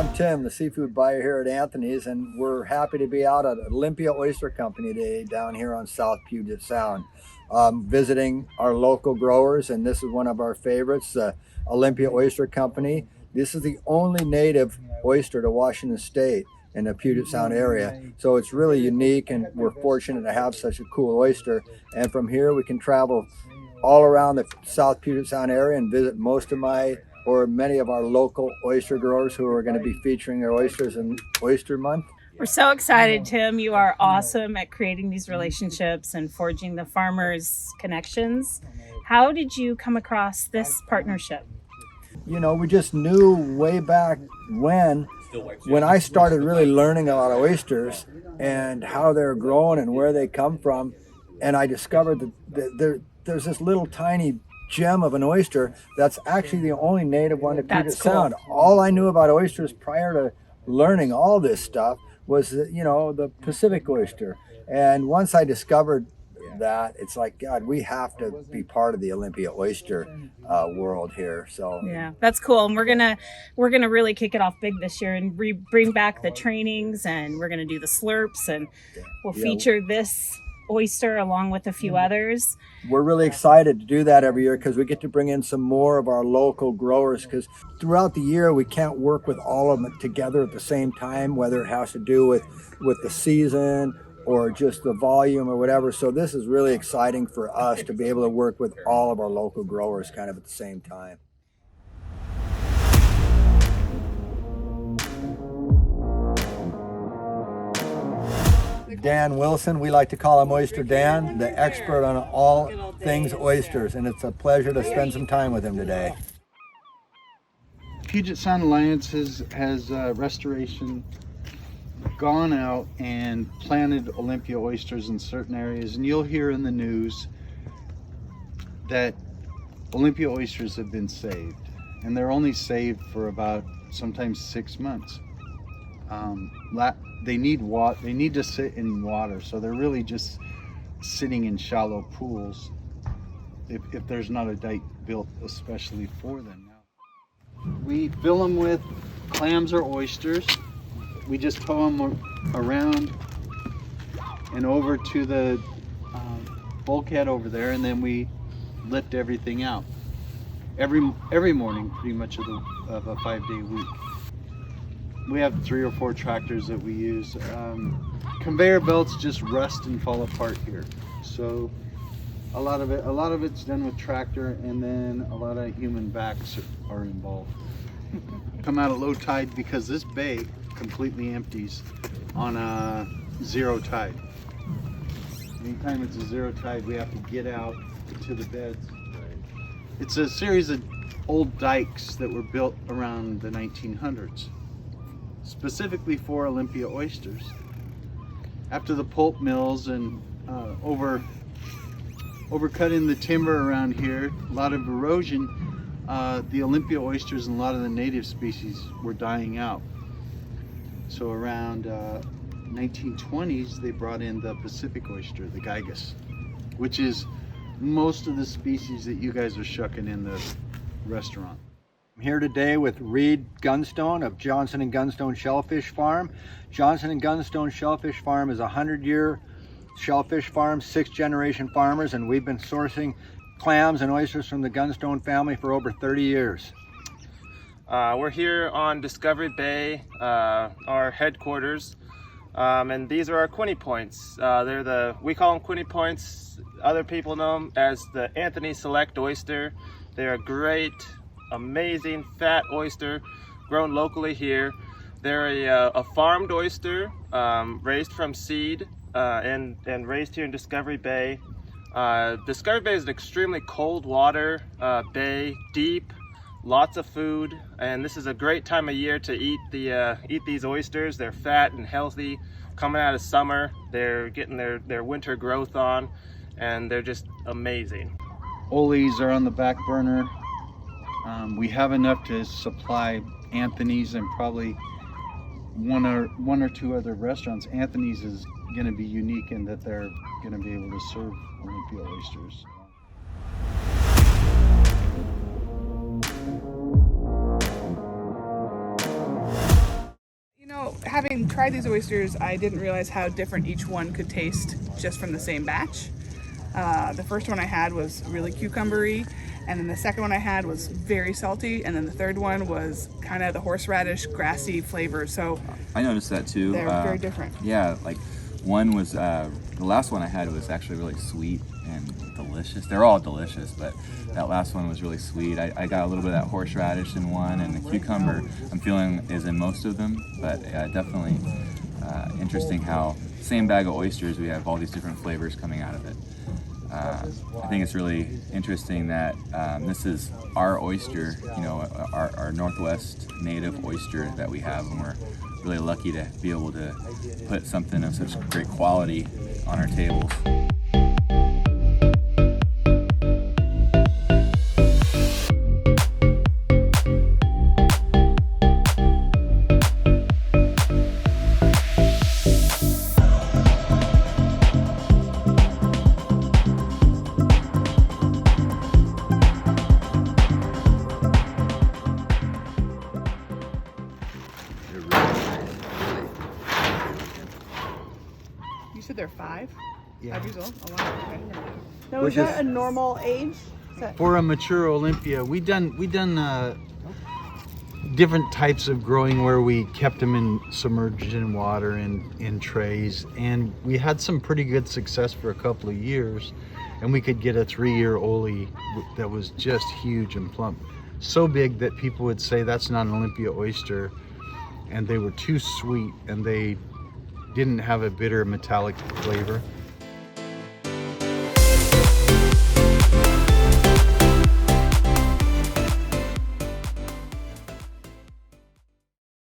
I'm Tim, the seafood buyer here at Anthony's, and we're happy to be out at Olympia Oyster Company today down here on South Puget Sound, visiting our local growers, and this is one of our favorites, Olympia Oyster Company. This is the only native oyster to Washington State in the Puget Sound area, so it's really unique, and we're fortunate to have such a cool oyster. And from here we can travel all around the South Puget Sound area and visit many of our local oyster growers who are going to be featuring their oysters in Oyster Month. We're so excited, Tim. You are awesome at creating these relationships and forging the farmers' connections. How did you come across this partnership? You know, we just knew way back when I started really learning about oysters and how they're grown and where they come from, and I discovered that there's this little tiny gem of an oyster that's actually the only native one to Puget Sound. All I knew about oysters prior to learning all this stuff was the Pacific oyster. And once I discovered that, it's like, God, we have to be part of the Olympia oyster world here. So yeah, that's cool. And we're gonna really kick it off big this year and bring back the trainings, and we're gonna do the slurps, and we'll feature this oyster along with a few others. We're really excited to do that every year because we get to bring in some more of our local growers, because throughout the year we can't work with all of them together at the same time, whether it has to do with the season or just the volume or whatever. So this is really exciting for us to be able to work with all of our local growers kind of at the same time. Dan Wilson, we like to call him Oyster Dan, the expert on all things oysters, and it's a pleasure to spend some time with him today. Puget Sound Alliance has restoration gone out and planted Olympia oysters in certain areas, and you'll hear in the news that Olympia oysters have been saved, and they're only saved for about sometimes 6 months. They need to sit in water, so they're really just sitting in shallow pools if there's not a dike built especially for them. We fill them with clams or oysters. We just tow them around and over to the bulkhead over there, and then we lift everything out every morning, pretty much of a 5-day week. We have 3 or 4 tractors that we use. Conveyor belts just rust and fall apart here, so a lot of it's done with tractor, and then a lot of human backs are involved. Come out at low tide because this bay completely empties on a 0 tide. Anytime it's a 0 tide, we have to get out to the beds. It's a series of old dikes that were built around the 1900s, specifically for Olympia oysters. After the pulp mills and overcutting the timber around here, a lot of erosion, the Olympia oysters and a lot of the native species were dying out. So around 1920s, they brought in the Pacific oyster, the Gigas, which is most of the species that you guys are shucking in the restaurant. I'm here today with Reed Gunstone of Johnson & Gunstone Shellfish Farm. Johnson & Gunstone Shellfish Farm is a 100-year shellfish farm, 6th-generation farmers, and we've been sourcing clams and oysters from the Gunstone family for over 30 years. We're here on Discovery Bay, our headquarters, and these are our Quinny Points. We call them Quinny Points. Other people know them as the Anthony Select Oyster. They're a great, amazing fat oyster grown locally here. They're a farmed oyster, raised from seed and raised here in Discovery Bay. Discovery Bay is an extremely cold water bay, deep, lots of food, and this is a great time of year to eat these oysters. They're fat and healthy, coming out of summer. They're getting their winter growth on, and they're just amazing. Ollie's are on the back burner. We have enough to supply Anthony's and probably one or two other restaurants. Anthony's is going to be unique in that they're going to be able to serve Olympia oysters. having tried these oysters, I didn't realize how different each one could taste just from the same batch. The first one I had was really cucumbery, and then the second one I had was very salty, and then the third one was kind of the horseradish, grassy flavor. So I noticed that too. they're very different. Yeah, like one was the last one I had was actually really sweet and delicious. They're all delicious, but that last one was really sweet. I got a little bit of that horseradish in one, and the cucumber I'm feeling is in most of them. But definitely interesting how same bag of oysters, we have all these different flavors coming out of it. I think it's really interesting that this is our oyster, you know, our Northwest native oyster that we have, and we're really lucky to be able to put something of such great quality on our tables. You said they're 5? Yeah. 5 years old? Oh, wow. Okay. Now, Which is that is- a normal age? Is that... For a mature Olympia, we done different types of growing where we kept them submerged in water in trays, and we had some pretty good success for a couple of years, and we could get a 3-year Oli that was just huge and plump, so big that people would say that's not an Olympia oyster, and they were too sweet and they didn't have a bitter metallic flavor.